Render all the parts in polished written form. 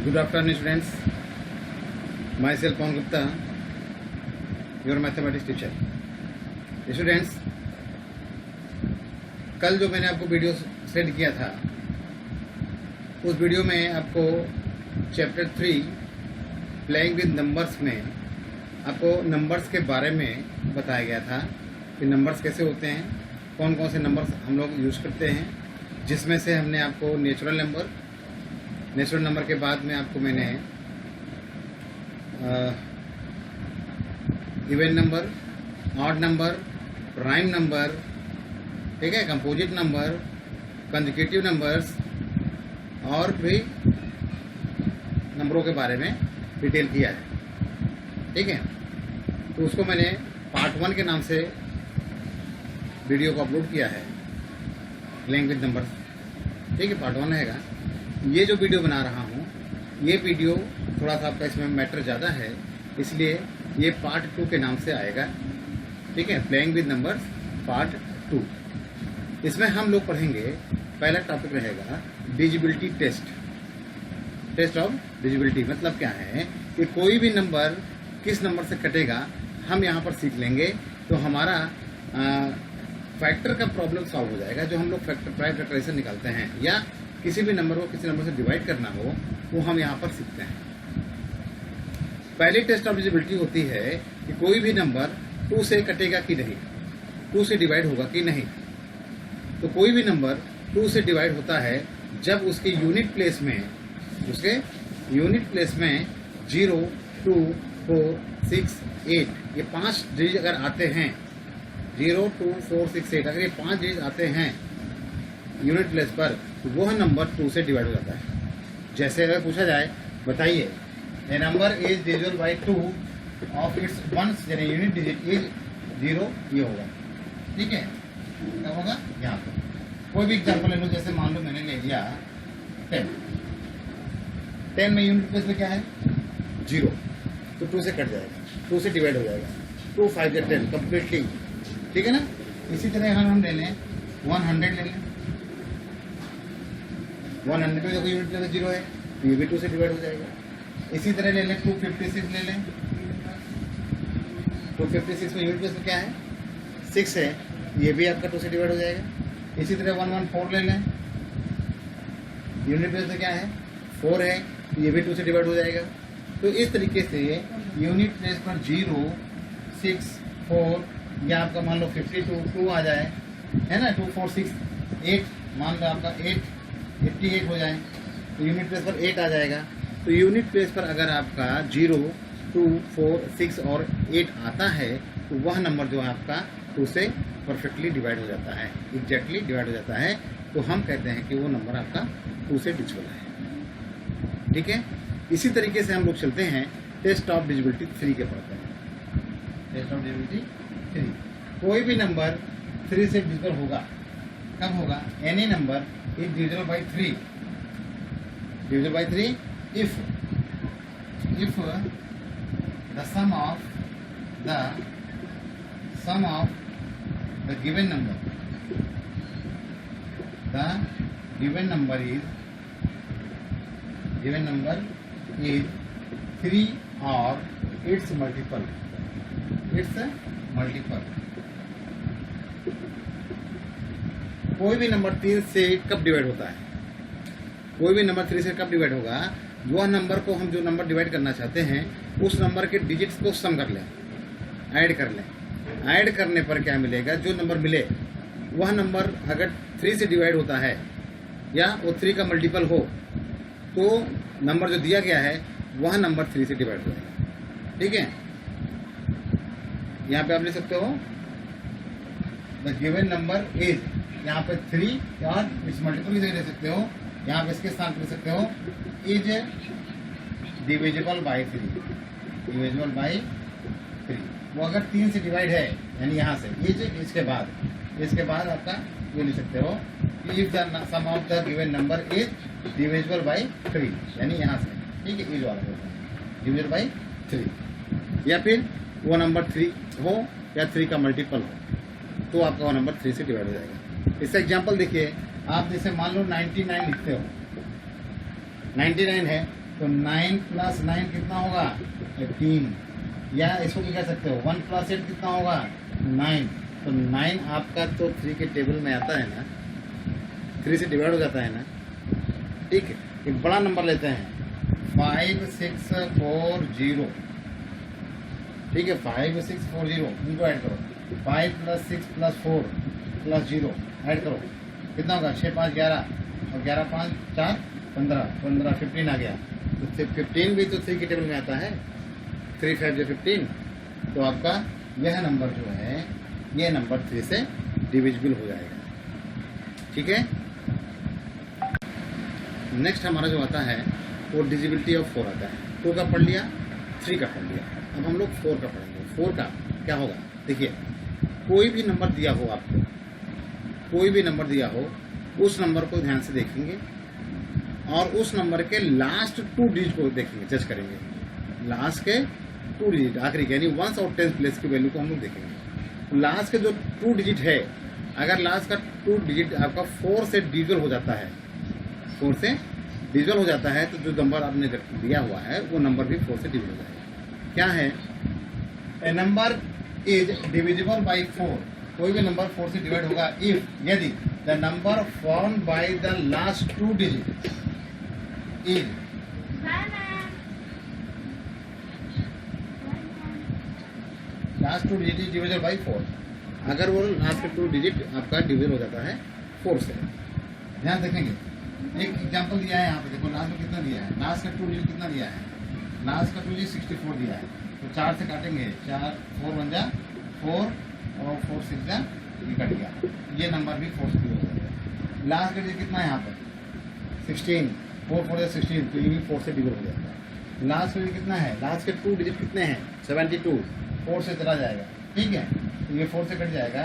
Good afternoon, students. Myself Pawan Gupta, your mathematics teacher. Students, कल जो मैंने आपको वीडियो सेंड किया था, उस वीडियो में आपको चैप्टर 3 प्लेइंग विद नंबर्स में आपको नंबर्स के बारे में बताया गया था कि नंबर्स कैसे होते हैं, कौन कौन से नंबर्स हम लोग यूज़ करते हैं, जिसमें से हमने आपको नेचुरल नंबर के बाद में आपको मैंने even number, odd number, prime number, ठीक है, कंपोजिट नंबर, कंसेक्यूटिव नंबर्स और भी नंबरों के बारे में डिटेल किया है। ठीक है, तो उसको मैंने पार्ट 1 के नाम से वीडियो को अपलोड किया है, प्लेइंग विद नंबर्स। ठीक है, पार्ट 1 रहेगा। ये जो वीडियो बना रहा हूँ, ये वीडियो थोड़ा सा आपका इसमें मैटर ज़्यादा है, इसलिए ये पार्ट 2 के नाम से आएगा। ठीक है, प्लेइंग विद नंबर्स पार्ट 2। इसमें हम लोग पढ़ेंगे, पहला टॉपिक रहेगा डिजिबिलिटी टेस्ट ऑफ डिजिबिलिटी। मतलब क्या है कि कोई भी नंबर किस नंबर से कटेगा हम यहाँ पर सीख लेंगे, तो हमारा फैक्टर का प्रॉब्लम सॉल्व हो जाएगा। जो हम लोग फैक्टराइजेशन निकालते हैं या किसी भी नंबर को किसी नंबर से डिवाइड करना हो, वो हम यहाँ पर सीखते हैं। पहली टेस्ट ऑफ डिजिबिलिटी होती है कि कोई भी नंबर 2 से कटेगा कि नहीं, 2 से डिवाइड होगा कि नहीं। तो कोई भी नंबर 2 से डिवाइड होता है जब उसके यूनिट प्लेस में 0, 2, 4, 6, 8 ये 5 डिजिट अगर आते हैं, 0, 2, 4, 6, 8 अगर ये 5 डिजिट आते हैं यूनिट प्लेस पर, तो वह नंबर 2 से डिवाइड हो जाता है। जैसे अगर पूछा जाए, बताइए a number is divisible by 2 of its ones, यानी यूनिट डिजिट इज 0, ये होगा। ठीक है, क्या होगा यहाँ पर। कोई भी एग्जाम्पल ले लो, जैसे मान लो मैंने ले लिया 10 में यूनिट प्लेस में क्या है 0, तो 2 से कट जाएगा, 2 से डिवाइड हो जाएगा। 2, 5 या 10 कम्प्लीटली। ठीक है ना। इसी तरह हम ले लें 100 ले लें, 100 में देखो यूनिट प्लेस 0 है, तो ये भी 2 से डिवाइड हो जाएगा। इसी तरह ले लें 256 ले लें, 256 में यूनिट प्लेस में क्या है 6 है, ये भी आपका 2 से डिवाइड हो जाएगा। इसी तरह 114 ले लें, यूनिट प्लेस में क्या है 4 है, ये भी 2 से डिवाइड हो जाएगा। तो इस तरीके से यूनिट प्लेस पर 0, 6, 4 या आपका मान लो 52, 2 आ जाए, है ना, 2, 4, 6, 8 मान लो आपका 88 हो जाए, तो यूनिट प्लेस पर 8 आ जाएगा। तो यूनिट प्लेस पर अगर आपका 0, 2, 4, 6 और 8 आता है, तो वह नंबर जो है आपका 2 से परफेक्टली डिवाइड हो जाता है, एग्जैक्टली डिवाइड हो जाता है। तो हम कहते हैं कि वो नंबर आपका 2 से डिविजिबल है। ठीक है, इसी तरीके से हम लोग चलते हैं टेस्ट ऑफ डिजिबिलिटी 3 के पढ़ते हैं। टेस्ट ऑफ डिजिबिलिटी 3, कोई भी नंबर 3 से डिविजिबल होगा, कब होगा, any number is divisible by 3, divisible by 3 if the sum of the given number is 3 or its multiple, कोई भी नंबर 3 से कब डिवाइड होता है, कोई भी नंबर 3 से कब डिवाइड होगा, वह नंबर को हम जो नंबर डिवाइड करना चाहते हैं उस नंबर के डिजिट्स को सम कर लें, ऐड कर लें। ऐड करने पर क्या मिलेगा, जो नंबर मिले वह नंबर अगर 3 से डिवाइड होता है या वो 3 का मल्टीपल हो, तो नंबर जो दिया गया है वह नंबर 3 से डिवाइड हो जाएगा। ठीक है, यहाँ पे आप लिख सकते हो द गिवन नंबर इज, यहाँ पे 3 और इस मल्टीपल की जगह ले सकते हो, यहाँ पे इसके स्थान पर लिख सकते हो is divisible by 3, divisible by 3। वो अगर 3 से डिवाइड है, यानी यहाँ से इज, इसके बाद आपका ये लिख सकते हो if the sum of the given number is divisible by 3, यानी यहाँ से। ठीक है, इज वाला डिविजिबल बाई 3, या फिर वो नंबर 3 हो या 3 का मल्टीपल हो, तो आपका वो नंबर 3 से डिवाइड हो जाएगा। इसका एग्जाम्पल देखिए, आप जैसे मान लो 99 लिखते हो, 99 है तो 9 + 9 कितना होगा 18, या इसको क्या कह सकते हो 1 + 8 कितना होगा 9। तो 9 आपका तो 3 के टेबल में आता है ना, 3 से डिवाइड हो जाता है ना, ठीक है। एक बड़ा नंबर लेते हैं 5640, ठीक है 5640, इनको ऐड करो 5 + 6 + 4 + 0 ऐड करो कितना होगा 6 5 11 और 11 5 4 15 15 15 आ गया। तो 15 भी तो 3 के टेबल में आता है, 3 5 जो 15। तो आपका यह नंबर जो है ये नंबर 3 से डिविजिबल हो जाएगा, ठीक है। नेक्स्ट हमारा जो आता है वो डिजिबिलिटी ऑफ 4 आता है। 2 का पढ़ लिया, 3 का पढ़ लिया, अब हम लोग 4 का पढ़ेंगे। 4 का क्या होगा, देखिए कोई भी नंबर दिया हो आपको, कोई भी नंबर दिया हो, उस नंबर को ध्यान से देखेंगे और उस नंबर के लास्ट 2 डिजिट को देखेंगे, जज करेंगे। लास्ट के 2 डिजिट आखिरी के, यानी 1 और 10 प्लेस की वैल्यू को हम लोग देखेंगे। लास्ट के जो 2 डिजिट है, अगर लास्ट का 2 डिजिट आपका 4 से डिविजल हो जाता है, 4 से डिविजल हो जाता है, तो जो नंबर आपने दिया हुआ है वो नंबर भी 4 से डिविजल हो जाएगा। क्या है, ए नंबर इज डिविजिबल बाई 4, कोई भी नंबर 4 से डिवाइड होगा इफ, यदि the number form by the last 2 digit is last 2 digit is divisible by 4। अगर वो लास्ट का 2 डिजिट आपका डिविजल हो जाता है 4 से। ध्यान रखेंगे, एक एग्जांपल दिया है यहाँ पे, देखो लास्ट में कितना दिया है, लास्ट का 2 डिजिट कितना दिया है, लास्ट का 2 डिजिट 64 दिया है। तो 4 से काटेंगे, 4 4 1 जा 4 और 4 6 जा, ये कट गया, ये नंबर भी 4 से डिवाइड हो जाएगा। लास्ट का डिजिट कितना है यहाँ पर 16, 4 4 16, तो ये भी 4 से डिवाइड हो जाएगा। लास्ट का कितना है, लास्ट के 2 डिजिट कितने हैं 72, 4 से चला जाएगा, ठीक है। तो ये 4 से कट जाएगा,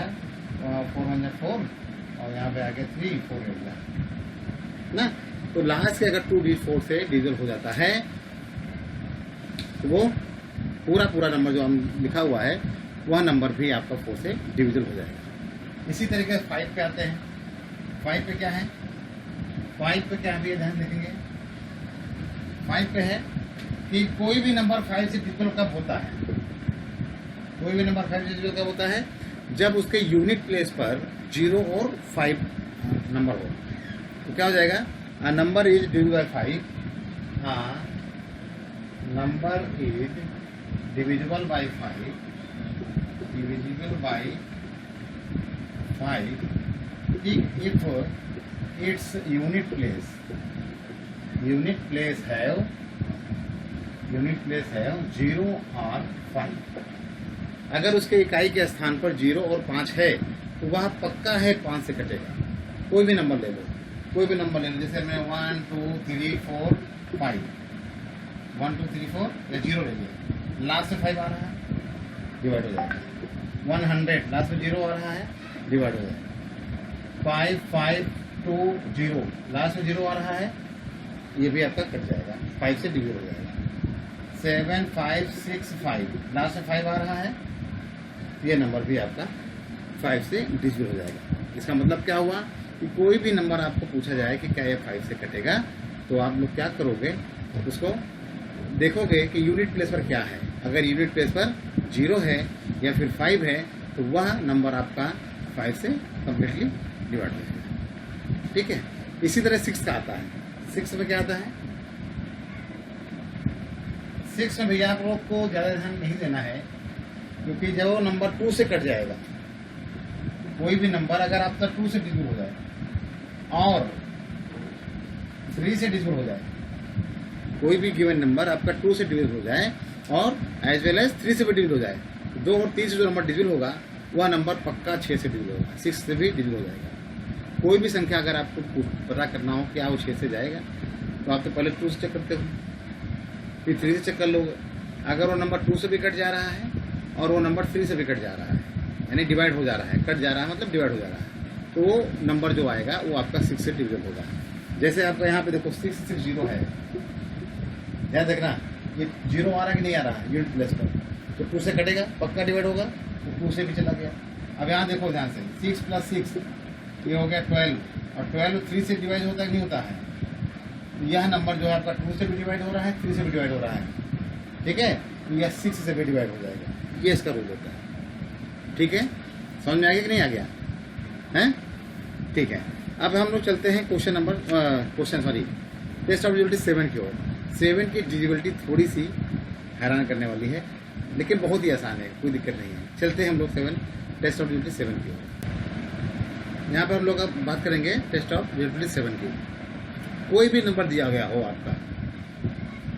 4 1 जा 4 और यहाँ पे आगे 3 4 8 जा ना। तो लास्ट के अगर 2 डिजिट 4 से डिविजल हो जाता है तो वो पूरा नंबर जो हम लिखा हुआ है वह नंबर भी आपका 4 से डिविजल हो जाएगा। इसी तरीके से 5 पे आते हैं। 5 पे क्या है, 5 पे क्या है ध्यान देखेंगे, 5 पे है कि कोई भी नंबर 5 से डिविजल कब होता है, कोई भी नंबर 5 से डिविजल कब होता है, जब उसके यूनिट प्लेस पर 0 और 5 नंबर हो। तो क्या हो जाएगा, a number is divisible by 5, number is divisible by 5, divisible by 5 if its unit place have 0 और 5। अगर उसके इकाई के स्थान पर 0 और 5 है तो वह पक्का है 5 से कटेगा। कोई भी नंबर ले लो, कोई भी नंबर ले लो, जैसे मैं 1 2 3 4 5, 1 2 3 4 या 0 ले लिया, लास्ट में 5 आ रहा है डिवाइड हो जाएगा। 100 लास्ट में 0 आ रहा है डिवाइड हो जाएगा। 5 5 2 0 लास्ट में 0 आ रहा है, ये भी आपका कट जाएगा, 5 से डिवाइड हो जाएगा। 7 5 6 5 लास्ट में 5 आ रहा है, ये नंबर भी आपका 5 से डिविजिबल हो जाएगा। इसका मतलब क्या हुआ कि कोई भी नंबर आपको पूछा जाए कि क्या ये 5 से कटेगा, तो आप लोग क्या करोगे, उसको देखोगे कि यूनिट प्लेस पर क्या है। अगर यूनिट प्लेस पर 0 है या फिर 5 है तो वह नंबर आपका 5 से कम्प्लीटली डिवाइड हो जाएगा, ठीक है। इसी तरह 6 का आता है। 6 में क्या आता है, 6 में भैया आप लोग को ज़्यादा ध्यान नहीं देना है, क्योंकि जब वो नंबर 2 से कट जाएगा, कोई भी नंबर अगर आपका 2 से डिविजिबल हो जाए और 3 से डिविजिबल हो जाए, कोई भी गिवन नंबर आपका 2 से डिविजिबल हो जाए और एज वेल एज 3 से भी डिविजिबल हो जाए, 2 और 3 से जो नंबर डिविजिबल होगा वह नंबर पक्का 6 से डिविजिबल होगा, 6 से भी डिविजिबल हो जाएगा। कोई भी संख्या अगर आपको पता करना हो क्या वो 6 से जाएगा, तो आप तो पहले 2 से चेक करते हो, फिर 3 से चेक कर लोगे। अगर वो नंबर 2 से भी कट जा रहा है और वो नंबर 3 से भी कट जा रहा है, यानी डिवाइड हो जा रहा है, कट जा रहा है मतलब डिवाइड हो जा रहा है, तो वो नंबर जो आएगा वो आपका 6 से डिविजिबल होगा। जैसे आपका यहाँ पे देखो 6 6 0 है, ध्यान देखना, ये 0 आ रहा है कि नहीं आ रहा है यूनिट प्लेस पर, तो 2 से कटेगा, पक्का डिवाइड होगा, तो 2 से भी चला गया। अब यहाँ देखो ध्यान से, 6 + 6 ये हो गया 12, और 12 3 से डिवाइड होता है कि नहीं होता है, यह नंबर जो है आपका 2 से भी डिवाइड हो रहा है, 3 से भी डिवाइड हो रहा है, ठीक है, यह 6 से भी डिवाइड हो जाएगा। ये इसका रूल होता है, ठीक है। समझ में आ गया कि नहीं आ गया है? ठीक है। अब हम लोग चलते हैं टेस्ट ऑफ डिजिबिलिटी 7 की ओर। 7 की डिजिबिलिटी थोड़ी सी हैरान करने वाली है, लेकिन बहुत ही आसान है, कोई दिक्कत नहीं है। चलते हैं हम लोग टेस्ट ऑफ डिजिबिलिटी 7 की ओर। यहाँ पर हम लोग अब बात करेंगे टेस्ट ऑफ डिजिबिलिटी 7 की। कोई भी नंबर दिया गया हो आपका,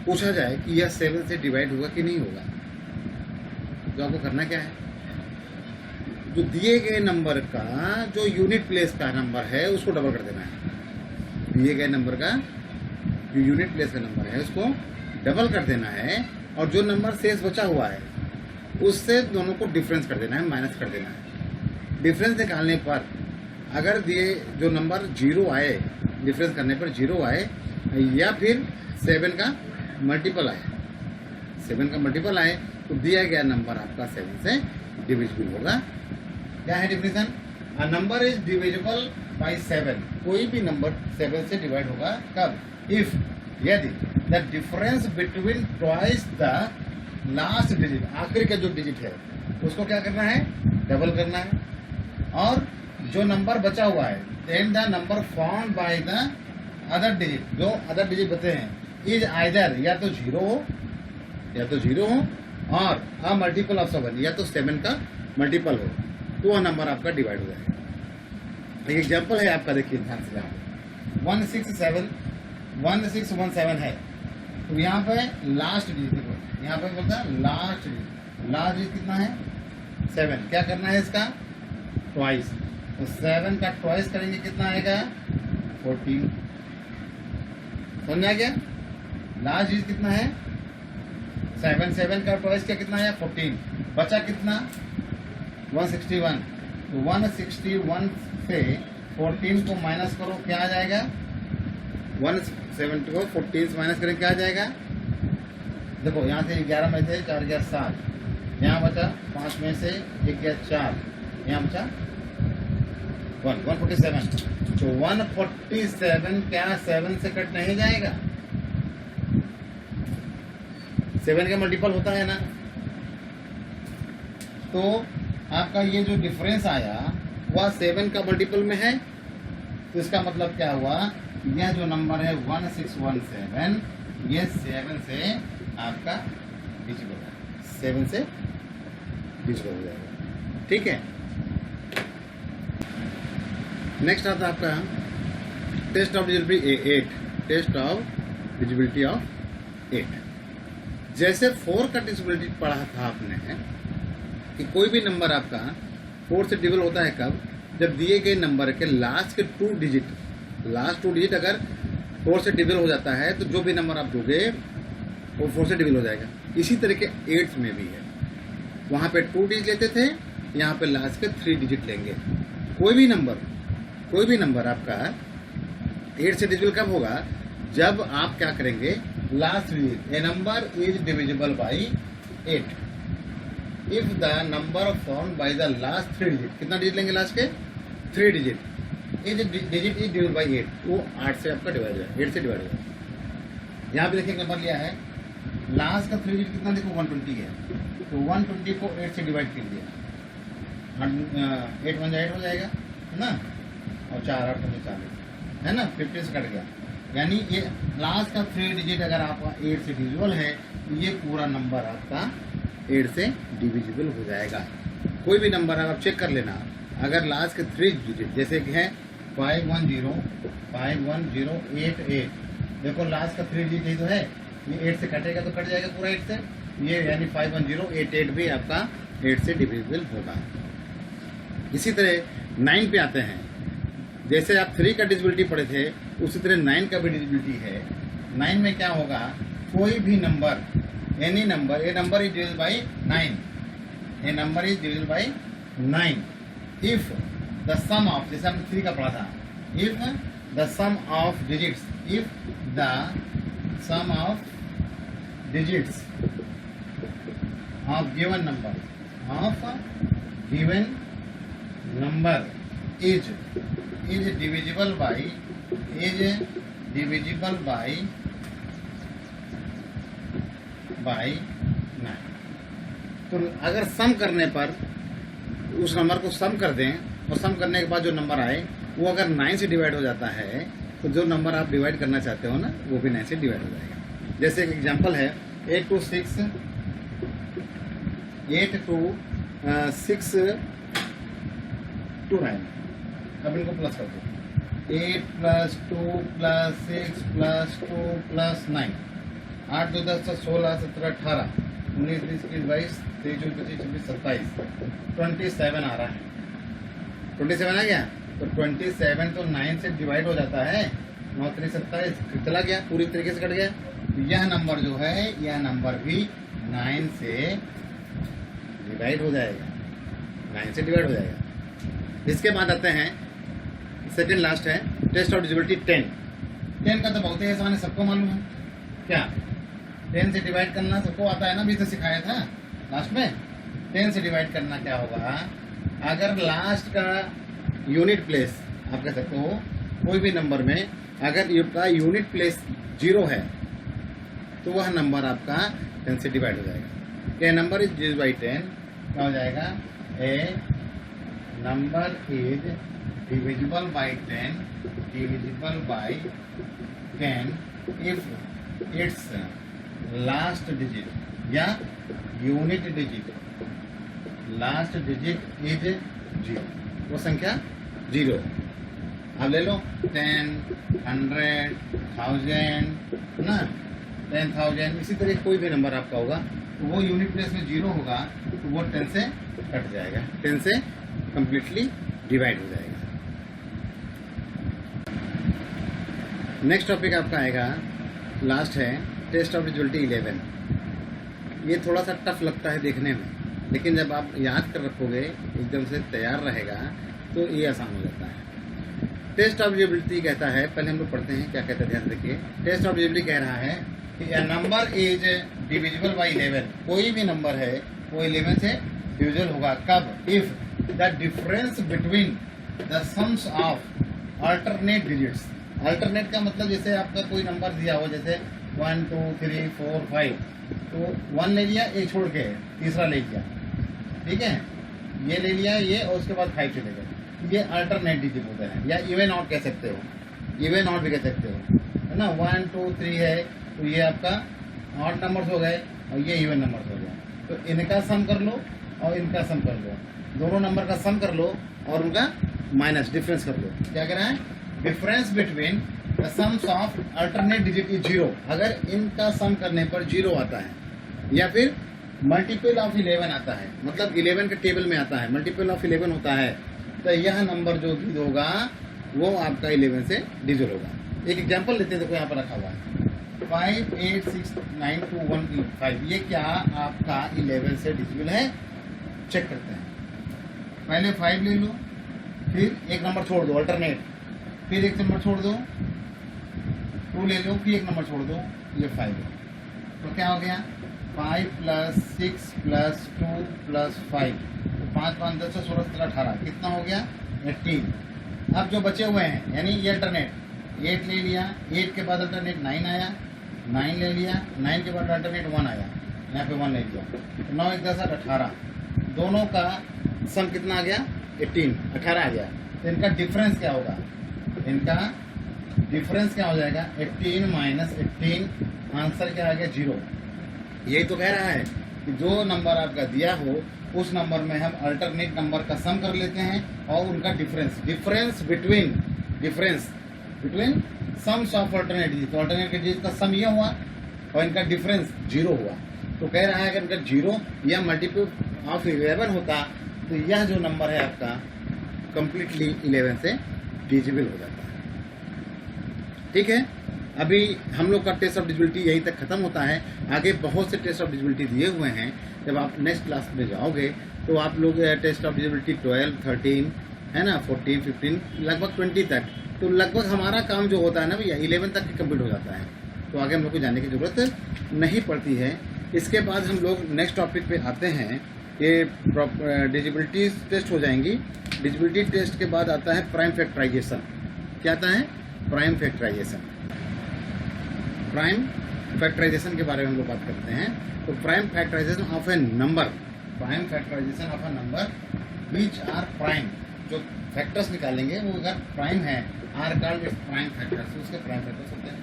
पूछा जाए कि यह 7 से डिवाइड होगा कि नहीं होगा, तो आपको करना क्या है, जो दिए गए नंबर का जो यूनिट प्लेस का नंबर है उसको डबल कर देना है। दिए गए नंबर का जो यूनिट प्लेस का नंबर है उसको डबल कर देना है, और जो नंबर शेष बचा हुआ है उससे दोनों को डिफरेंस कर देना है, माइनस कर देना है। डिफरेंस निकालने पर अगर दिए जो नंबर 0 आए, डिफरेंस करने पर 0 आए, या फिर 7 का मल्टीपल आए, 7 का मल्टीपल आए, तो दिया गया नंबर आपका 7 से डिविजिबल होगा। क्या है definition? A number is divisible bye 7। कोई भी नंबर 7 से डिवाइड होगा कब? इफ, यदि the difference between twice the last digit, आखिरी का जो डिजिट है उसको क्या करना है? डबल करना है। और जो नंबर बचा हुआ है, then the number found by the other digit, जो अदर डिजिट बचे हैं, इज आइदर या तो 0 हो और अ मल्टीपल ऑफ 7, या तो 7 का मल्टीपल हो, तो वह नंबर आपका डिवाइड हो जाएगा। एक एग्जाम्पल है आपका, देखिए ध्यान से, यहाँ 1617 है, तो यहाँ पे लास्ट डिजिट देखो, यहाँ पे बोलता है लास्ट डिजिट कितना है? 7। क्या करना है इसका? ट्वाइस। तो 7 का ट्वाइस करेंगे कितना आएगा? 14। समझ में आ गया? लास्ट डिजिट कितना है? 7 का ट्वाइस क्या कितना है? 14। बचा कितना? 161। तो 161 से 14 को माइनस करो, क्या आ जाएगा? 170 को 14 से माइनस करें, क्या आ जाएगा? देखो यहाँ से 11 में से 4 गया 7, यहाँ बचा 5 में से 1 गया 4, यहाँ बचा 147। तो 147 क्या 7 से कट नहीं जाएगा? 7 का मल्टीपल होता है ना। तो आपका ये जो डिफरेंस आया वह 7 का मल्टीपल में है, तो इसका मतलब क्या हुआ? यह जो नंबर है 1617, ये 7 से आपका डिविजिबल है, 7 से डिविजिबल हो जाएगा, ठीक है। नेक्स्ट आता है आपका test of divisibility 8, test of divisibility of 8। जैसे 4 का डिविजिबिलिटी पढ़ा था आपने कि कोई भी नंबर आपका 4 से डिविजिबल होता है कब? जब दिए गए नंबर के लास्ट के 2 डिजिट अगर 4 से डिविजिबल हो जाता है, तो जो भी नंबर आप दोगे वो 4 से डिविजिबल हो जाएगा। इसी तरह के 8 में भी है, वहाँ पे 2 डिजिट लेते थे, यहाँ पे लास्ट के 3 डिजिट लेंगे। कोई भी नंबर आपका 8 से डिविजिबल कब होगा? जब आप क्या करेंगे? Last digit, A number is divisible by 8 if the number found by the last 3 digit. कितना डिजिट लेंगे? लास्ट के 3 digit. Digit is divisible by 8, वो 8 से आपका डिवाइड हो जाएगा, 8 से डिवाइड हो जाएगा। यहाँ पे देखिए नंबर लिया है, लास्ट का 3 डिजिट कितना? देखो 120 है, तो 120 को 8 से डिवाइड कर दिया, 8 1 8 हो जाएगा, है ना, और 4 8 40 है ना, 50 से कट गया। यानी ये लास्ट का 3 डिजिट अगर आपका 8 से डिविजिबल है, तो ये पूरा नंबर आपका 8 से डिविजिबल हो जाएगा। कोई भी नंबर आप चेक कर लेना, अगर लास्ट के 3 डिजिट जैसे कि है 51088, देखो लास्ट का 3 डिजिट ही तो है, ये 8 से कटेगा तो कट जाएगा पूरा 8 से, ये यानी 51088 भी आपका 8 से डिविजिबल होगा। इसी तरह 9 पे आते हैं, जैसे आप 3 का डिविजिबिलिटी पढ़े थे, उसी तरह 9 का भी डिविजिबिलिटी है। 9 में क्या होगा? कोई भी number, any number, a number is divisible by 9, a number is divisible by 9 if the sum of, जैसे हमने 3 का पढ़ा था, if the sum of digits, if the sum of digits of given number is divisible by divisible by 9। तो अगर सम करने पर उस नंबर को सम कर दें और सम करने के बाद जो नंबर आए वो अगर 9 से डिवाइड हो जाता है तो जो नंबर आप डिवाइड करना चाहते हो ना वो भी 9 से डिवाइड हो जाएगा। जैसे एक एग्जांपल है 8 to 6 to 9। अब इनको प्लस कर दो, 8 + 2 + 6 + 2 + 9, 8 2 10 16 17 18 19 20 21 22 23 24 25 26 27 27 आ रहा है। 27 आ गया तो 27 तो 9 से डिवाइड हो जाता है, 9 3 27 चला गया, पूरी तरीके से कट गया। तो यह नंबर जो है यह नंबर भी 9 से डिवाइड हो जाएगा, 9 से डिवाइड हो जाएगा। इसके बाद आते हैं सेकंड लास्ट है टेस्ट ऑफ डिजिबिलिटी 10 का तो बहुत ही आसान है, सबको मालूम है क्या 10 से डिवाइड करना सबको आता है ना, भी तो सिखाया था लास्ट में। 10 से डिवाइड करना क्या होगा, अगर लास्ट का यूनिट प्लेस आप कह सकते हो कोई भी नंबर में अगर इसका यूनिट प्लेस 0 है तो वह नंबर आपका 10 से डिवाइड हो जाएगा। A number is divide by 10 क्या हो जाएगा, a number is divisible by 10 if its last digit या unit digit last digit is 0, वो संख्या 0। अब ले लो 10 100 1000 ना 10,000, इसी तरह कोई भी नंबर आपका होगा तो वो यूनिट प्लेस में 0 होगा तो वो 10 से कट जाएगा, 10 से कंप्लीटली डिवाइड हो जाएगा। नेक्स्ट टॉपिक आपका आएगा लास्ट है टेस्ट ऑफ डिजिबिलिटी 11। ये थोड़ा सा टफ लगता है देखने में, लेकिन जब आप याद कर रखोगे एकदम से तैयार रहेगा तो ये आसान हो जाता है। टेस्ट ऑफ डिजिबिलिटी कहता है, पहले हम लोग पढ़ते हैं क्या कहता है, ध्यान देखिए। टेस्ट ऑफ डिजिबिलिटी कह रहा है कि a number is divisible by 11, कोई भी नंबर है वो 11 से डिविजिबल होगा कब, if the difference between the sums of alternate digits. Alternate का मतलब जैसे आपका कोई नंबर दिया हो, जैसे 1 2 3 4 5, तो 1 ले लिया, एक छोड़ के तीसरा ले लिया, ठीक है, ये ले लिया ये और उसके बाद 5 चले गए, ये अल्टरनेट डिजिट होते हैं, या इवन आउट कह सकते हो, इवन आउट भी कह सकते हो, है ना। 1 2 3 है तो ये आपका ऑड नंबर्स हो गए और ये इवन नंबर्स हो गए, तो इनका सम कर लो और इनका सम कर लो, दोनों नंबर का सम कर लो और उनका माइनस डिफरेंस कर लो। क्या कह रहा है, difference between the sums of alternate digit is 0, अगर इनका सम करने पर 0 आता है या फिर मल्टीपल ऑफ 11 आता है, मतलब 11 के टेबल में आता है, मल्टीपल ऑफ 11 होता है, तो यह नंबर जो भी होगा वो आपका 11 से डिजिट होगा। एक एग्जांपल लेते हैं, देखो यहाँ पर रखा हुआ है 5 8 6 9 2 1 5, ये क्या आपका 11 से डिजिबल है, चेक करते हैं। पहले 5 ले लो, फिर एक नंबर छोड़ दो अल्टरनेट, फिर एक नंबर छोड़ दो, 2 ले लो, फिर एक नंबर छोड़ दो, ये 5 है, तो क्या हो गया 5 + 6 + 2 + 5, 5 5 10 16 17 18, कितना हो गया 18। अब जो बचे हुए हैं यानी ये अल्टरनेट 8 ले लिया, 8 के बाद अल्टरनेट 9 आया, 9 ले लिया, 9 के बाद अल्टरनेट 1 आया, यहाँ पे 1 ले लिया, तो 9 1 10 18, दोनों का सम कितना आ गया 18 आ गया। तो इनका डिफरेंस क्या होगा, इनका डिफरेंस क्या हो जाएगा 18 - 18, आंसर क्या आ गया 0। यही तो कह रहा है कि जो नंबर आपका दिया हो उस नंबर में हम अल्टरनेट नंबर का सम कर लेते हैं और उनका difference between sums of alternate digit, तो अल्टरनेट डिजिट का सम ये हुआ और इनका डिफरेंस 0 हुआ। तो कह रहा है कि अगर 0 या मल्टीपल ऑफ 11 होता तो यह जो नंबर है आपका कंप्लीटली 11 से डिजिबल हो जाता है। ठीक है, अभी हम लोग का टेस्ट ऑफ डिजिबिलिटी यहीं तक खत्म होता है। आगे बहुत से टेस्ट ऑफ डिजिबिलिटी दिए हुए हैं, जब आप नेक्स्ट क्लास में जाओगे तो आप लोग टेस्ट ऑफ डिजिबिलिटी 12 13 है ना, 14 15 लगभग 20 तक, तो लगभग हमारा काम जो होता है ना भैया 11 तक कंप्लीट हो जाता है, तो आगे हम लोग को जाने की ज़रूरत नहीं पड़ती है। इसके बाद हम लोग नेक्स्ट टॉपिक पे आते हैं, ये डिजिबिलिटी टेस्ट हो जाएंगी। डिजिबिलिटी टेस्ट के बाद आता है प्राइम फैक्टराइजेशन। क्या आता है, प्राइम फैक्टराइजेशन। प्राइम फैक्टराइजेशन के बारे में हम लोग बात करते हैं। तो prime factorization of a number, prime factorization of a number which are prime, जो फैक्टर्स निकालेंगे वो अगर प्राइम है, आर कॉल्ड प्राइम फैक्टर्स, उसके प्राइम फैक्टर्स होते हैं।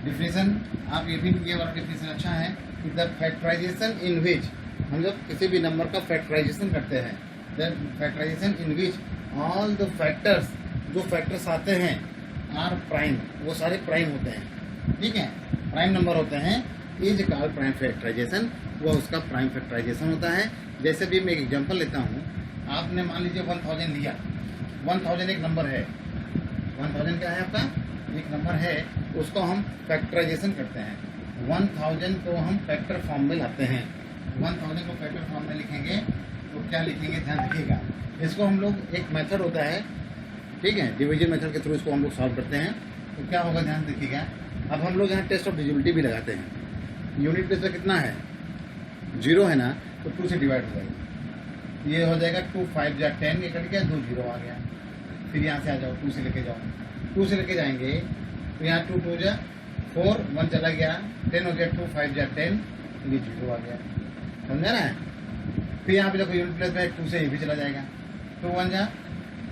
डिफिनेशन आप ये वाला डिफिनेशन अच्छा है कि द फैक्टराइजेशन इन विच, हम जब किसी भी नंबर का फैक्टराइजेशन करते हैं, the factorization in which all the factors, जो फैक्टर्स आते हैं आर प्राइम, वो सारे प्राइम होते हैं, ठीक है, प्राइम नंबर होते हैं, इज कॉल्ड प्राइम फैक्टराइजेशन, वो उसका प्राइम फैक्टराइजेशन होता है। जैसे भी मैं एक एग्जांपल लेता हूँ, आपने मान लीजिए 1000 लिया, 1000 एक नंबर है, 1000 क्या है आपका, एक नंबर है, उसको हम फैक्टराइजेशन करते हैं। 1000 को हम फैक्टर फॉर्म में लाते हैं, 1000 को फैक्टर फॉर्म में लिखेंगे तो क्या लिखेंगे, ध्यान रखिएगा। इसको हम लोग, एक मेथड होता है, ठीक है, डिवीजन मेथड के थ्रू इसको हम लोग सॉल्व करते हैं। तो क्या होगा, ध्यान रखिएगा। अब हम लोग यहाँ टेस्ट ऑफ डिविजिबिलिटी भी लगाते हैं। यूनिट प्लेस पे कितना है, 0 है ना, तो 2 से डिवाइड हो जाएगा, ये हो जाएगा 2 5 जा 10, ये कट गया, 2 0 आ गया। फिर यहाँ से आ जाओ, 2 से लेके जाओ, 2 से लेके जाएंगे तो यहाँ 2 2 जा 4, 1 चला गया, 10 हो गया, 2 5 जा 10, ये 0 आ गया, समझा ना। फिर यहाँ पे देखो यूनिट प्लेस में 2 से ये भी चला जाएगा, 2 1 जा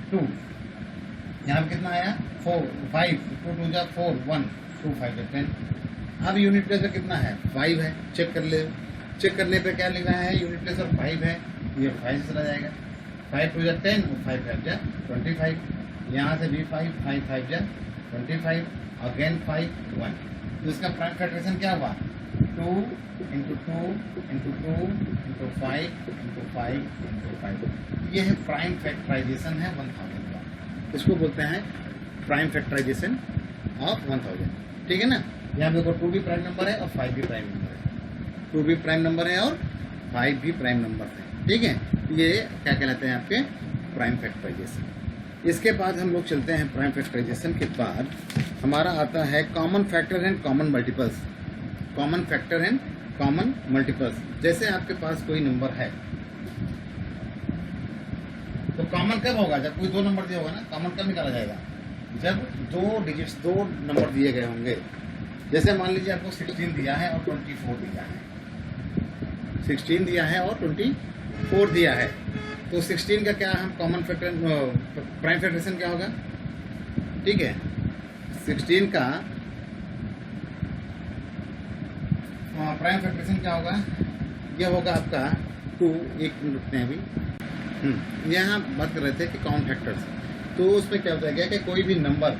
2, यहाँ पे कितना आया 4 5, 2 2 जा 4 1, 2 5 जा 10। अब यूनिट प्लेस में कितना है, 5 है, चेक कर ले, चेक करने पे क्या लिखा है, यूनिट प्लेस पर 5 है, ये 5 से चला जाएगा, 5 2 जा 10 और 5 5 जा 25, यहाँ से भी 5 5 5 जा 25, अगेन 5 1। तो इसका प्राइम फैक्टराइजेशन क्या हुआ, 2 into 2 into 2 into 5 into 5 into 5। ये है प्राइम फैक्टराइजेशन है 1000 का, इसको बोलते हैं प्राइम फैक्टराइजेशन ऑफ 1000, ठीक है ना। यहाँ देखो 2 भी प्राइम नंबर है और 5 भी प्राइम नंबर है, 2 भी प्राइम नंबर है और 5 भी प्राइम नंबर है, ठीक है। ये क्या कहलाते हैं आपके प्राइम फैक्टराइजेशन। इसके बाद हम लोग चलते हैं, प्राइम फैक्टराइजेशन के बाद हमारा आता है common factor and common multiples. Common factor and common multiples, जैसे आपके पास कोई नंबर है तो कॉमन कब होगा, जब कोई 2 नंबर दिया होगा ना, कॉमन कब निकाला जाएगा, जब 2 डिजिट्स, 2 नंबर दिए गए होंगे। जैसे मान लीजिए आपको 16 दिया है और 24 दिया है, 16 दिया है और 24 दिया है, तो 16 का क्या हम कॉमन फैक्टर, प्राइम फैक्टराइजेशन क्या होगा, ठीक है, 16 का प्राइम फैक्टराइजेशन क्या होगा, यह होगा आपका 2, एक मिनट रुकते हैं अभी। यहाँ बात कर रहे थे कि कॉमन फैक्टर्स, तो उसमें क्या होता है कि कोई भी नंबर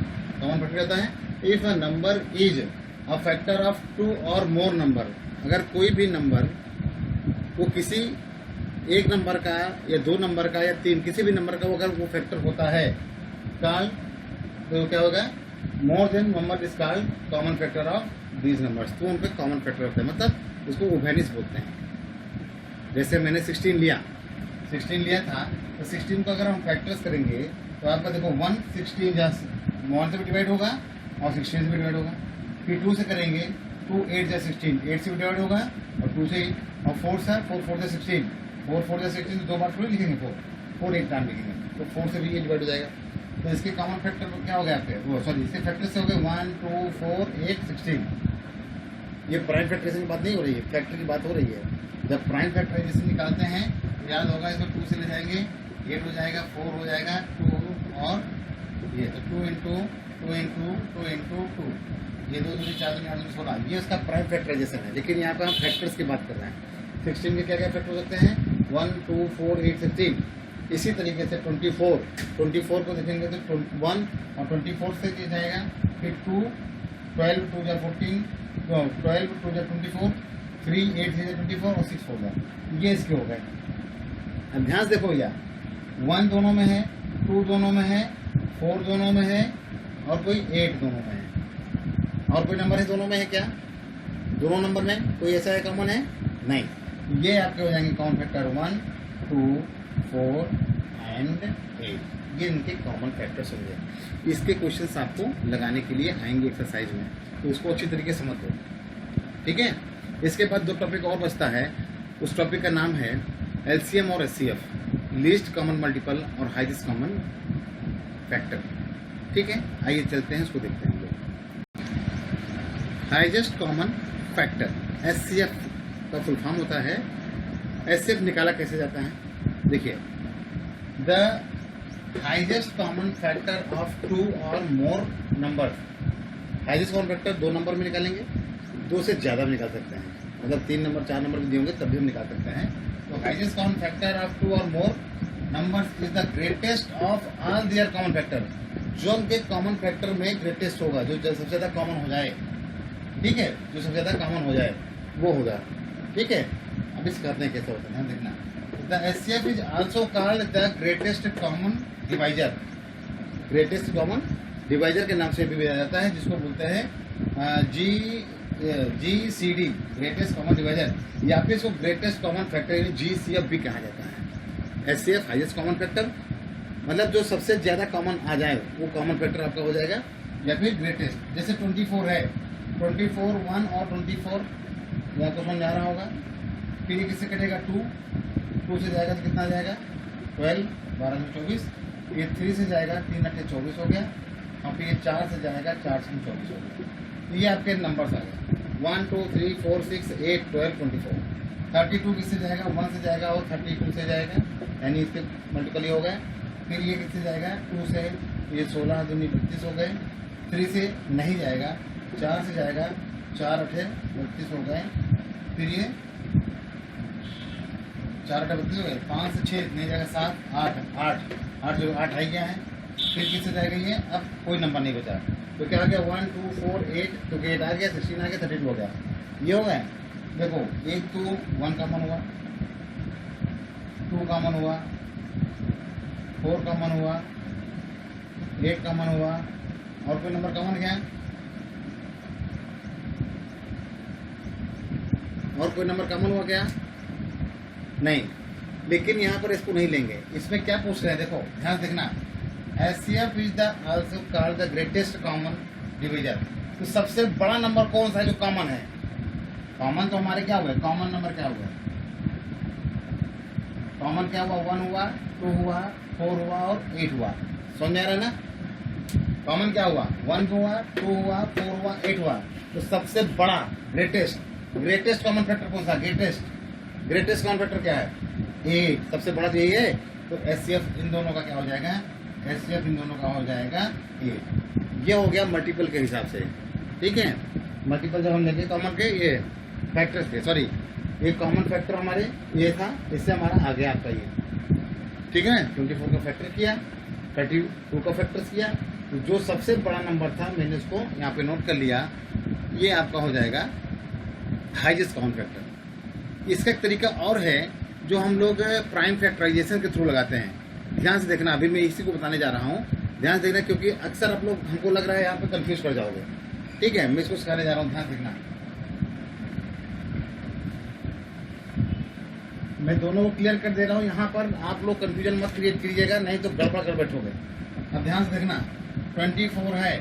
कॉमन फैक्टर होता है, if a number is a factor of 2 और मोर नंबर, अगर कोई भी नंबर वो किसी एक नंबर का या 2 नंबर का या 3 किसी भी नंबर का अगर वो फैक्टर होता है कॉल्ड, तो क्या होगा, more than number is called common factor of these numbers, तो उनके कॉमन फैक्टर होते हैं, मतलब उसको उभयनिष्ठ बोलते हैं। जैसे मैंने 16 लिया था, तो 16 को अगर हम फैक्टर्स करेंगे तो आपका देखो 1 16 जा 1 से भी डिवाइड होगा और 16 से भी डिवाइड होगा। फिर 2 से करेंगे, 2 8 जा 16, 8 से भी डिवाइड होगा और 2 से, और 4 से 4 4 जा 16, 4 4 जा 16, तो 2 बार थोड़ी लिखेंगे, 4 एक टाइम लिखेंगे, तो 4 से भी ये डिवाइड हो जाएगा। तो इसके कॉमन फैक्टर क्या हो गया आपके, वो सॉरी, इसके फैक्टर से हो गए 1 2 4 8 16। ये प्राइम फैक्टराइजेशन की बात नहीं हो रही है, फैक्टर की बात हो रही है। जब प्राइम फैक्टराइजेशन निकालते हैं तो याद होगा, इसको 2 से ले जाएंगे, 8 हो जाएगा, 4 हो जाएगा, 2 और ये, तो 2 इंटू 2 इंटू 2 इंटू 2, ये 2 दूसरी 4 दूसरी 8 16, ये उसका प्राइम फैक्टराइजेशन है। लेकिन यहाँ पर हम फैक्टर्स की बात कर रहे हैं। 16 के क्या क्या फैक्टर हो सकते हैं, 1 2 4 8 16। इसी तरीके से 24 को देखेंगे तो 1 और 24 से क्या जाएगा, फिर 2 12 2 जा 14, 12 2 जा 24, 3 8 से 24 और 6 4 जा, ये इसके हो गए। अब ध्यान से देखो यार, 1 दोनों में है, 2 दोनों में है, 4 दोनों में है और कोई 8 दोनों में है, और कोई नंबर है दोनों में है क्या, दोनों नंबर में कोई ऐसा है कॉमन है नहीं, ये आपके हो जाएंगे कॉमन फैक्टर 1 2 4 एंड 8, ये इनके कॉमन फैक्टर्स होंगे। इसके क्वेश्चंस आपको लगाने के लिए आएंगे एक्सरसाइज में, तो उसको अच्छी तरीके से समझ लो, ठीक है। इसके बाद 2 टॉपिक और बचता है, उस टॉपिक का नाम है एलसीएम और एचसीएफ, लीस्ट कॉमन मल्टीपल और हाईएस्ट कॉमन फैक्टर, ठीक है। आइए चलते हैं, उसको देखते हैं हम लोग। हाईएस्ट कॉमन फैक्टर, HCF का फुल फॉर्म होता है। HCF निकाला कैसे जाता है, देखिए, the highest common factor of 2 और मोर number. Highest common factor 2 number में निकालेंगे, 2 से ज़्यादा भी निकाल सकते हैं, मतलब 3 नंबर 4 नंबर भी दिए होंगे तब भी हम निकाल सकते हैं। तो हाईएस्ट कॉमन फैक्टर ऑफ 2 और मोर numbers is the greatest of all their common factor. जो उनके कॉमन फैक्टर में ग्रेटेस्ट होगा, जो सबसे ज़्यादा कॉमन हो जाए, ठीक है, जो सबसे ज़्यादा कॉमन हो जाए वो होगा, ठीक है। अब इस करते हैं कैसे होता है, देखना। The HCF is also called the greatest common divisor. Greatest common divisor के नाम से भी जाना जाता है, जिसको बोलते हैं GCD, ग्रेटेस्ट कॉमन डिवाइजर, या फिर इसको ग्रेटेस्ट कॉमन फैक्टर GCF भी कहा जाता है। HCF हाईएस्ट कॉमन फैक्टर, मतलब जो सबसे ज़्यादा कॉमन आ जाए वो कॉमन फैक्टर आपका हो जाएगा, या फिर ग्रेटेस्ट। जैसे 24 है, 24 1 और 24 यहाँ तो समझ आ रहा होगा। फिर ये किससे कटेगा, 2 से जाएगा तो कितना जाएगा, 12, 12 में 24। ये 3 से जाएगा, 3 8 24 हो गया, और फिर ये 4 से जाएगा, 4 से 24 हो गया। ये आपके नंबर्स आ गए, 1 2 3 4 6 8 12 24। 32 किससे जाएगा, 1 से जाएगा और 32 से जाएगा, यानी इसके मल्टीपल ही हो गए। फिर ये किससे जाएगा, 2 से, ये 16 दूनी 32 हो गए। 3 से नहीं जाएगा, 4 से जाएगा, 4 8 32 हो गए। फिर ये 4 8 32 हो गए। 5 से 6 नहीं जाएगा, 7 8 जो 8 आ गया है। फिर किससे जाएगा, ये अब कोई नंबर नहीं बचा, तो क्या आ गया, 1 2 4 8, तो 8 आ गया, 16 आ गया, 32 हो गया। ये हो गया, देखो, एक तो 1 कॉमन हुआ, 2 कॉमन हुआ, 4 कॉमन हुआ, 8 कॉमन हुआ, और कोई नंबर कॉमन क्या है, और कोई नंबर कॉमन हुआ क्या, नहीं। लेकिन यहाँ पर इसको नहीं लेंगे, इसमें क्या पूछ रहे हैं, देखो ध्यान देखना। HCF is the also called the greatest common divisor. तो सबसे बड़ा नंबर कौन सा है जो कॉमन है, कॉमन तो हमारे क्या हुआ, कॉमन नंबर क्या हुआ, कॉमन क्या हुआ, 1 हुआ, 2 हुआ, 4 हुआ और 8 हुआ। समझ में आ रहा है ना, कॉमन क्या हुआ, 1 हुआ, 2 हुआ, 4 हुआ, 8 हुआ। तो सबसे बड़ा ग्रेटेस्ट कॉमन फैक्टर कौन सा, ग्रेटेस्ट कॉमन फैक्टर क्या है, 8, सबसे बड़ा तो यही है। तो HCF इन दोनों का क्या हो जाएगा, HCF इन दोनों का हो जाएगा 8। ये हो गया मल्टीपल के हिसाब से, ठीक है। मल्टीपल जब हम लेंगे कॉमन के, ये फैक्टर्स के, सॉरी, ये कॉमन फैक्टर हमारे ये था, इससे हमारा आ गया आपका ये, ठीक है। 24 का फैक्टर किया, 32 का फैक्टर किया, तो जो सबसे बड़ा नंबर था मैंने उसको यहाँ पे नोट कर लिया, ये आपका हो जाएगा हाईएस्ट कॉमन फैक्टर। इसका एक तरीका और है जो हम लोग प्राइम फैक्टराइजेशन के थ्रू लगाते हैं। ध्यान से देखना, अभी मैं इसी को बताने जा रहा हूँ, ध्यान से देखना, क्योंकि अक्सर आप लोग, हमको लग रहा है यहाँ पे कंफ्यूज कर जाओगे, ठीक है। मैं इसको सिखाने जा रहा हूँ, ध्यान देखना। मैं दोनों को क्लियर कर दे रहा हूँ, यहाँ पर आप लोग कंफ्यूजन मत क्रिएट कीजिएगा, नहीं तो गड़बड़ कर बैठोगे। अब ध्यान से देखना, 24 है,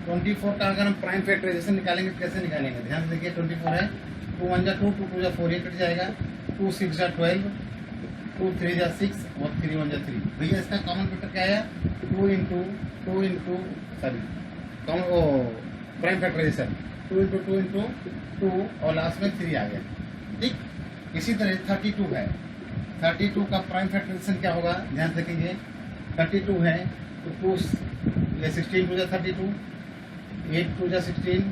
24 का अगर हम प्राइम फैक्टराइजेशन निकालेंगे कैसे निकालेंगे, ध्यान से देखिए। 24 है, 2 1 जा 2, 2 2 जा 4, ये कट जाएगा, 2 6 जा 12, 2 3 जा 6 और 3 1 जा 3। भैया इसका कॉमन फैक्टर क्या है, 2 इंटू प्राइम फैक्टराइजेशन 2 इंटू 2 और लास्ट में 3 आ गया, ठीक। इसी तरह 32 है, 32 का प्राइम फैक्टराइजेशन क्या होगा, ध्यान से कीजिए। 32 है तो 2 ये 16 2 जा 32, 8 2 जा 16,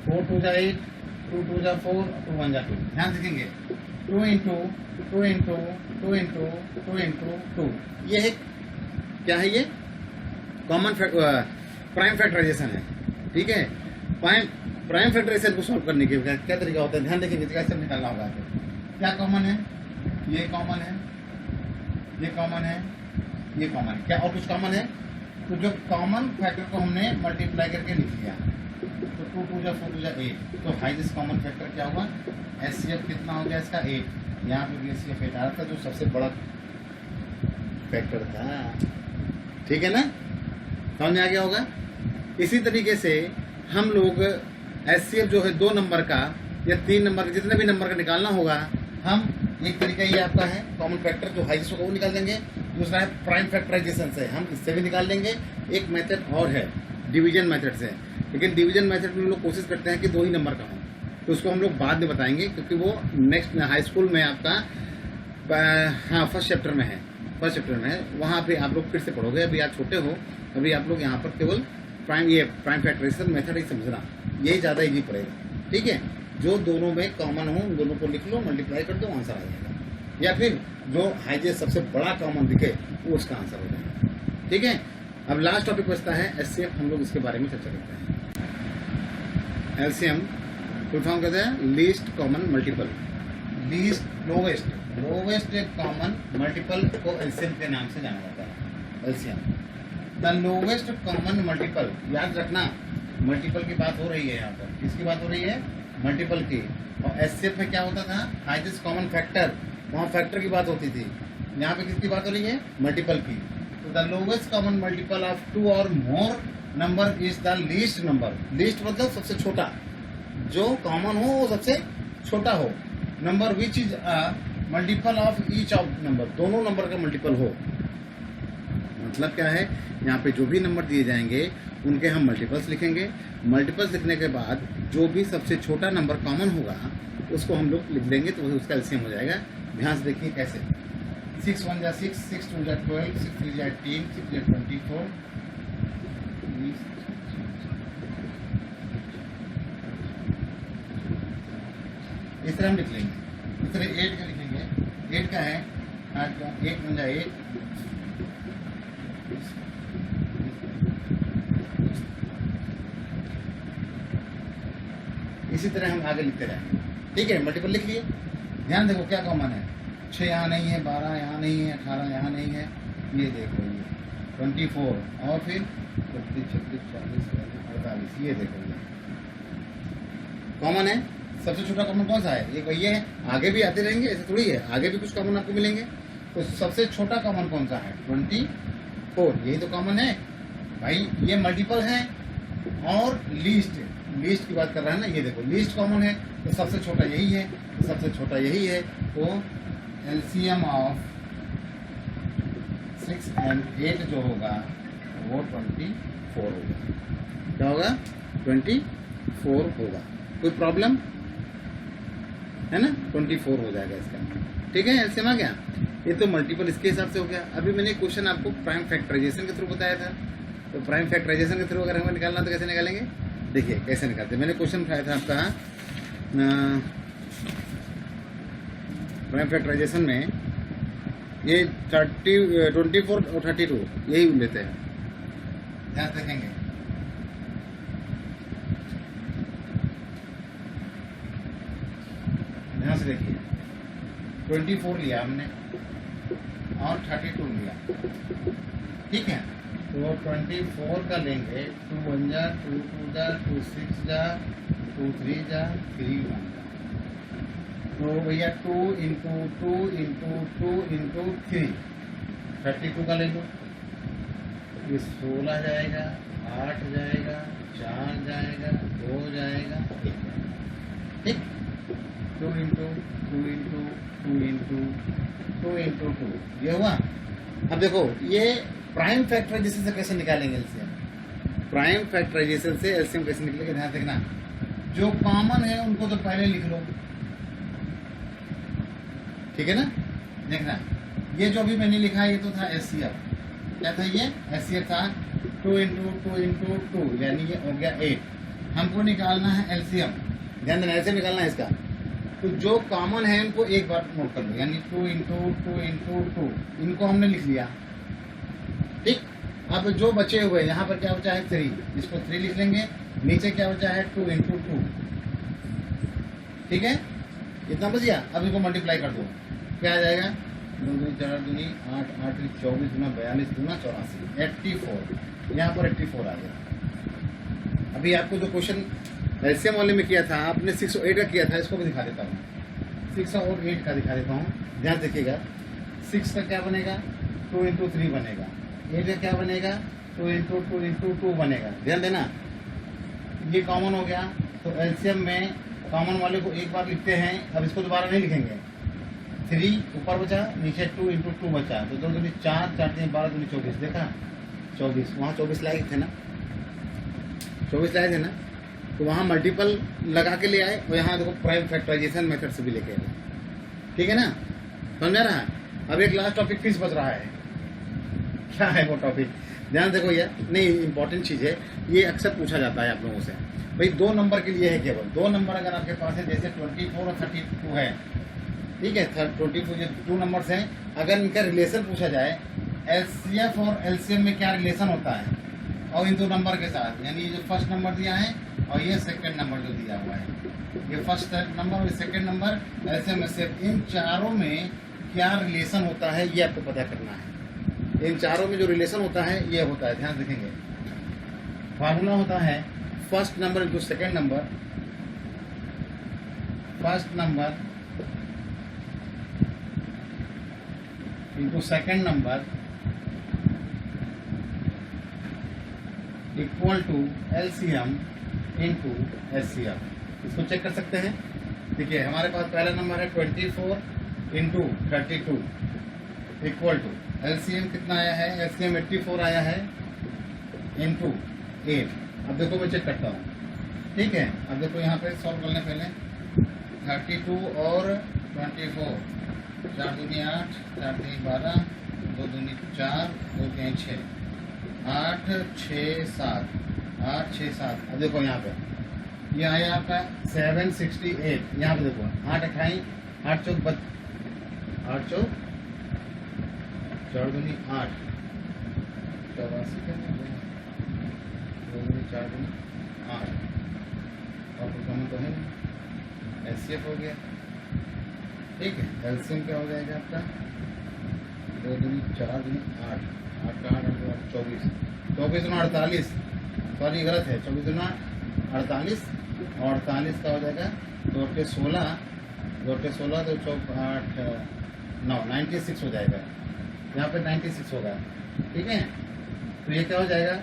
4 2 जा 8, 2 2 जा 4, 2 1 जा 2। ध्यान देखेंगे, 2 इंटू 2 इंटू 2 इंटू 2 इंटू 2, ये है क्या है, ये कॉमन प्राइम फैक्टराइजेशन है, ठीक है। प्राइम फैक्टराइजेशन को सॉल्व करने के क्या तरीका होता है, ध्यान देखेंगे, कैसे निकालना होगा। क्या कॉमन है, ये कॉमन है, ये कॉमन है, ये कॉमन है, क्या और कुछ कॉमन है, तो जो कॉमन फैक्टर को हमने मल्टीप्लाई करके लिख लिया, तो 2 2 जा 4 2 जा 8, तो हाईएस्ट कॉमन फैक्टर क्या हुआ, HCF कितना हो गया इसका 8। यहाँ पे भी HCF 8 आ रहा था, जो सबसे बड़ा फैक्टर था, ठीक है ना, समझ में आ गया होगा। इसी तरीके से हम लोग HCF जो है 2 नंबर का या 3 नंबर का, जितने भी नंबर का निकालना होगा, हम एक तरीका ये आपका है कॉमन फैक्टर जो हाईएस्ट होगा वो निकाल देंगे। दूसरा है प्राइम फैक्टराइजेशन से, हम इससे भी निकाल लेंगे। एक मेथड और है डिवीजन मेथड से। लेकिन डिवीजन मेथड में हम लोग कोशिश करते हैं कि 2 ही नंबर का हो, तो उसको हम लोग बाद में बताएंगे, क्योंकि वो नेक्स्ट हाई स्कूल में आपका हाँ फर्स्ट चैप्टर में है, वहाँ पे आप लोग फिर से पढ़ोगे। अभी आप छोटे हो, अभी आप लोग यहाँ पर केवल प्राइम फैक्टराइजेशन मेथड ही समझना, यही ज़्यादा इजी पड़ेगा। ठीक है, जो दोनों में कॉमन हो उन दोनों को लिख लो, मल्टीप्लाई कर दो, आंसर आ जाएगा। या फिर जो हाईएस्ट सबसे बड़ा कॉमन दिखे वो उसका आंसर हो जाएगा। ठीक है, अब लास्ट टॉपिक बचता है एचसीएफ, हम लोग इसके बारे में चर्चा करते हैं। एलसीएम फुल फॉर्म कहते हैं least common multiple, least lowest common multiple को एलसीएम के नाम से जाना जाता है। LCM the lowest common multiple, याद रखना मल्टीपल की बात हो रही है यहाँ पर, किसकी बात हो रही है? मल्टीपल की। और एचसीएफ में क्या होता था? हाईएस्ट कॉमन फैक्टर, वहाँ फैक्टर की बात होती थी, यहाँ पे किसकी बात हो रही है? मल्टीपल की। तो the lowest common multiple of 2 और मोर number is the least number. Least मतलब सबसे छोटा, जो कॉमन हो वो सबसे छोटा हो। Number which is a multiple of each of number, दोनों नंबर का मल्टीपल हो। मतलब क्या है, यहाँ पे जो भी नंबर दिए जाएंगे उनके हम मल्टीपल्स लिखेंगे। मल्टीपल्स लिखने के बाद जो भी सबसे छोटा नंबर कॉमन होगा उसको हम लोग लिख देंगे, तो उसका एलसीएम हो जाएगा। ध्यान से देखिए कैसे। 6 1 जा 6, 6 2 जा 12, 6 3 जा 18, 6 जा 24, इस तरह हम लिख लेंगे। इस तरह 8 का लिखेंगे। 8 का है 8 का 1 1 जा 8, इसी तरह हम आगे लिखते रहेंगे। ठीक है, मल्टीपल लिख लिए। ध्यान देखो क्या कॉमन है, 6 यहाँ नहीं है, 12 यहाँ नहीं है, 18 यहाँ नहीं है, ये देखो ये 24 और फिर 32 36 40 48, ये देखो ये कॉमन है। सबसे छोटा कॉमन कौन सा है? एक ये है। आगे भी आते रहेंगे, ऐसे थोड़ी है, आगे भी कुछ कॉमन आपको मिलेंगे। तो सबसे छोटा कॉमन कौन सा है? 24, यही तो कॉमन है भाई। ये मल्टीपल है और लीस्ट की बात कर रहा है ना, ये देखो लीस्ट कॉमन है, तो सबसे छोटा यही है, तो सबसे छोटा यही है। तो एलसीएम ऑफ 6 और 8 जो होगा वो 24 होगा। क्या होगा? 24 होगा। कोई प्रॉब्लम है ना? 24 हो जाएगा इसका। ठीक है, एलसीएम आ गया। ये तो मल्टीपल इसके हिसाब से हो गया। अभी मैंने क्वेश्चन आपको प्राइम फैक्टराइजेशन के थ्रू बताया था, तो प्राइम फैक्टराइजेशन के थ्रू अगर हमें निकालना तो कैसे निकालेंगे? देखिए कैसे निकालते। मैंने क्वेश्चन उठाया था आपका प्राइम फैक्टराइजेशन में, ये 24 और 32 यही लेते हैं। ध्यान देखेंगे, ध्यान से देखिए। 24 लिया हमने और 32 लिया। ठीक है, तो 24 का लेंगे, 2 1 जा 2 2 जा 2 6 जा 2 3 जा 3 1 जा, तो भैया 2 इंटू 2 इंटू 2 इंटू 3, 32 का ले लो। ये 16 जाएगा, 8 जाएगा, 4 जाएगा, 2 जाएगा, 1 जाएगा। ठीक, 2 इंटू 2 इंटू 2 इंटू 2 इंटू 2, ये हुआ। अब देखो ये प्राइम फैक्टराइजेशन से कैसे निकालेंगे एलसीएम? प्राइम फैक्टराइजेशन से एलसीएम कैसे निकलेगा? ध्यान देखना, जो कॉमन है उनको तो पहले लिख लो। ठीक है ना? देखना, ये जो भी मैंने लिखा है ये तो था एचसीएफ। क्या था ये? एचसीएफ था 2 इंटू 2 इंटू 2, यानी ये हो गया 8। हमको निकालना है एलसीएम। ध्यान देना, ऐसे निकालना है इसका। तो जो कॉमन है इनको एक बार नोट कर लो, यानी 2 इंटू 2 इंटू 2, इनको हमने लिख लिया। ठीक, अब जो बचे हुए यहाँ पर क्या बचा है? 3, इसको 3 लिख लेंगे। नीचे क्या बचा है? 2 इंटू 2। ठीक है, इतना बच गया। अब इसको मल्टीप्लाई कर दो, क्या आ जाएगा? 2 2 4 2 8 8 24 गुना 42 गुना 84, 84। यहाँ पर 84 आ गया। अभी आपको जो क्वेश्चन एलसीएम वाले में किया था आपने 6 और 8 का किया था, इसको भी दिखा देता हूँ। 6 और 8 का दिखा देता हूँ, ध्यान देखिएगा। 6 का क्या बनेगा? 2 इंटू 3 बनेगा। 8 का क्या बनेगा? 2 इंटू 2 इंटू 2 बनेगा। ध्यान देना, ये कॉमन हो गया। तो एलसीएम में कॉमन वाले को एक बार लिखते हैं, अब इसको दोबारा नहीं लिखेंगे। 3 ऊपर बचा, नीचे 2 इंटू 2 बचा, तो 2 दूनी 4 4 3 12 दूनी 24, देखा 24, वहाँ 24 लायक थे ना। 24 लाए थे ना, तो वहाँ मल्टीपल लगा के ले आए और यहाँ देखो प्राइम फैक्टराइजेशन मेथड से भी लेके आए। ठीक है ना, समझा रहा है। अब एक लास्ट टॉपिक फिर बच रहा है, क्या है वो टॉपिक, ध्यान देखो यार, नहीं इंपॉर्टेंट चीज़ है ये, अक्सर पूछा जाता है आप लोगों से। भाई 2 नंबर के लिए है केवल 2 नंबर अगर आपके पास है, जैसे 24 और 32 है, ठीक है, 22 जो 2 नंबर्स हैं, अगर इनका रिलेशन पूछा जाए एलसीएफ और एलसीएम में क्या रिलेशन होता है और इन 2 नंबर के साथ, यानी ये जो फर्स्ट नंबर दिया है और ये सेकंड नंबर जो दिया हुआ है, ये फर्स्ट नंबर और सेकंड नंबर एलसीएम एलसीएफ, इन चारों में क्या रिलेशन होता है ये आपको पता करना है। इन चारों में जो रिलेशन होता है ये होता है, ध्यान रखेंगे, फार्मूला होता है first number into second number, first number into second number equal to LCM into HCF. इसको चेक कर सकते हैं। देखिए हमारे पास पहला नंबर है 24 इंटू 32 इक्वल टू एलसीएम कितना आया है, एलसीएम 84 आया है इंटू 8। अब देखो मैं चेक करता हूँ, ठीक है। अब देखो यहाँ पे सॉल्व करने पहले 32 और 24, 4 दूनी 8, 4 दूनी 12, 2 दूनी 4, 2 तीन 6, 8 6 7, 8 6 7। अब देखो यहाँ पे ये आया आपका 768। यहाँ पे देखो 8 28, 8 चौक 8 चौक 4 दूनी 8, 84 4 दूनी 8, और कुछ कम तो है नहीं, एचसीएफ हो गया, ठीक है। एलसीएम क्या हो जाएगा आपका 2 दूनी 4 दूनी 8, 8 का 8 24, 24 दूना 48, सॉरी गलत है, 24 दूना 48 और 48 का हो जाएगा 2 के 16, 2 के 16 तो 4 8 9 96 हो जाएगा, यहाँ पे 96 होगा, ठीक है। तो ये क्या हो जाएगा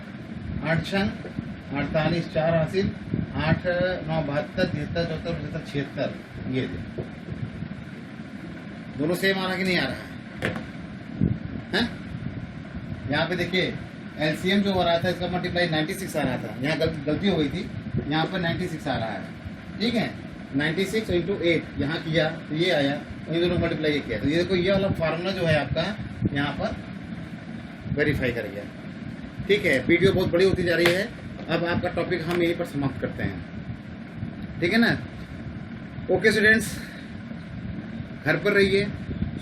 8 6 48, 4 हासिल, 8 9 72, 73 74 75 76। ये दोनों सेम आ रहा कि नहीं आ रहा है? यहाँ पे देखिए एलसीएम जो हो रहा था इसका मल्टीप्लाई 96 आ रहा था, यहाँ गलती हो गई थी, यहाँ पर 96 आ रहा है, ठीक है। 96 इंटू 8 यहाँ किया तो ये आया, इन दोनों मल्टीप्लाई किया, तो ये देखो ये वाला फार्मूला जो है आपका यहाँ पर वेरीफाई कर गया, ठीक है। वीडियो बहुत बड़ी होती जा रही है, अब आपका टॉपिक हम यहीं पर समाप्त करते हैं, ठीक है ना। ओके स्टूडेंट्स, घर पर रहिए,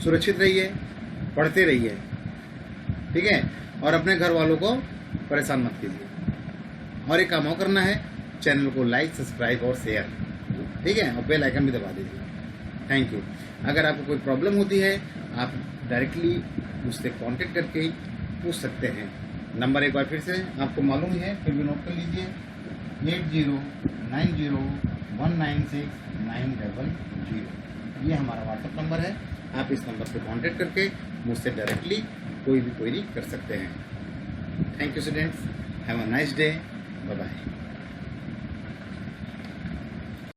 सुरक्षित रहिए, पढ़ते रहिए, ठीक है, और अपने घर वालों को परेशान मत कीजिए। और एक काम और करना है, चैनल को लाइक सब्सक्राइब और शेयर, ठीक है, और बेल आइकन भी दबा दीजिए। Thank you. अगर आपको कोई प्रॉब्लम होती है आप डायरेक्टली मुझसे कांटेक्ट करके पूछ सकते हैं। नंबर एक बार फिर से आपको मालूम ही है, फिर भी नोट कर लीजिए 8090196900। ये हमारा व्हाट्सएप नंबर है, आप इस नंबर पर कांटेक्ट करके मुझसे डायरेक्टली कोई भी क्वेरी कर सकते हैं। Thank you students, have a nice day, bye bye.